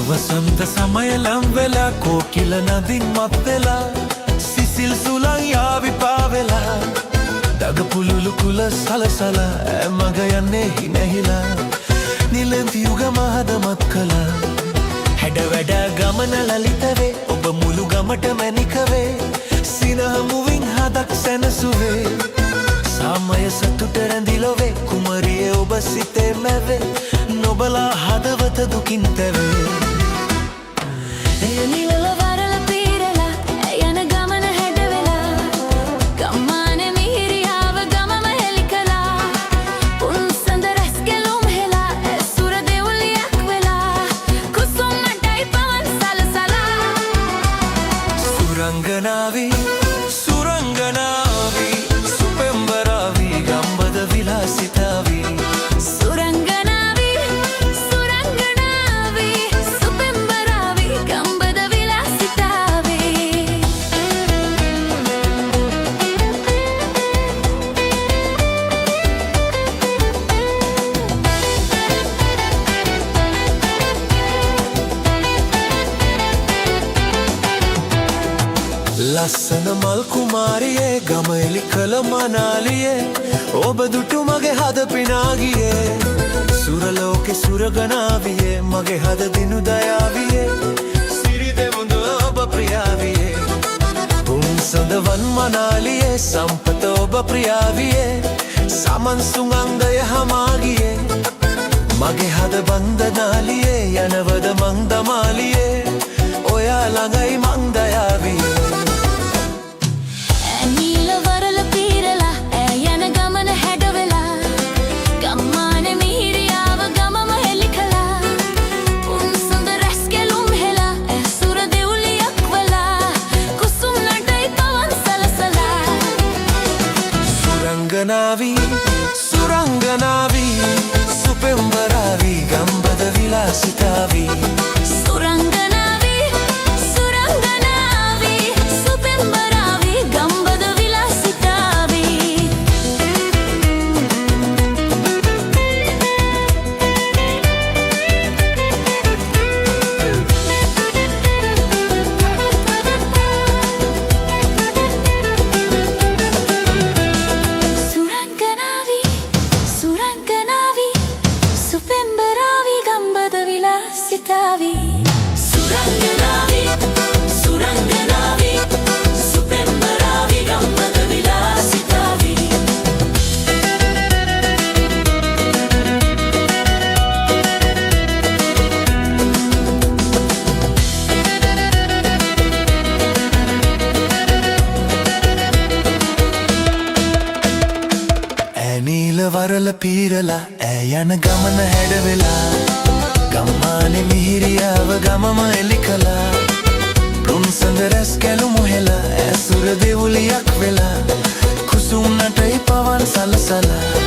වසන්ත සමය ලම් වෙලා කෝකිල නදින් මත් වෙලා සිසිල් සුලං යාවි පාවෙලා දග පුලුලු කුල සලසලා මග යන්නේ හිනැහිලා නිලන්ති යුග මහදමත් කළා හැඩ වැඩ ගමන ලලිතවේ ඔබ මුළු ගමට මැනිකවේ සිනහමුවින් හදක් සැනසුවේ සාමය සතුට රැඳිලොවේ කුමරිය ඔබ සිතේ මැවේ නොබලා හදවත දුකින් තැවේ එය නිලව වරල පීරලා යන ගමන හැඩ වෙලා ගම්මානේ මිහිරියාව ගමම හෙළි කළා පුන්සඳ රැස් කෙළුම් හෙලා සුර දෙවුලියක් වෙලා කුසුම් මටයි පවන් සලසලා සුරංගනාවි සුරංගනාවි සුපෙම්බරාවි ගම්බද විලාසිතාවි ලස්සන මල් කුමාරියේ ගම එලි කළ මනාලියේ ඔබ දුටු මගේ හද පිනාගියේ සුරලෝකෙ සුරගනාවියේ මගේ හද දිනු දයාවියේ සිරි දෙමුඳ ඔබ ප්‍රියාවියේ පුන්සඳවන් මනාලියේ සම්පත ඔබ ප්‍රියාවියේ සමන් සුංගංගය හමාගියේ මගේ හද බන්ධනාලියේ යනවද මං දමාලියේ ඔයා ළඟයි මං දයාවියේ Surangganavi, Surangganavi, Supembaravi, Gambada Vilasitavi. Surangganavi, Surangganavi, Supembaravi, Gambada Vilasitavi. Surangganavi, Surangganavi, Supembaravi, Gambada Vilasitavi. ඇනීල වරල පීරලා යන ගමන හැඩ වෙලා ගම්මානේ මිහිරියාව ගමම එලි කළා පුන්සඳ රැස් කැළුමු හෙලා ඇසුර දෙවුලියක් වෙලා කුසුම් නටයි පවන් සලසලා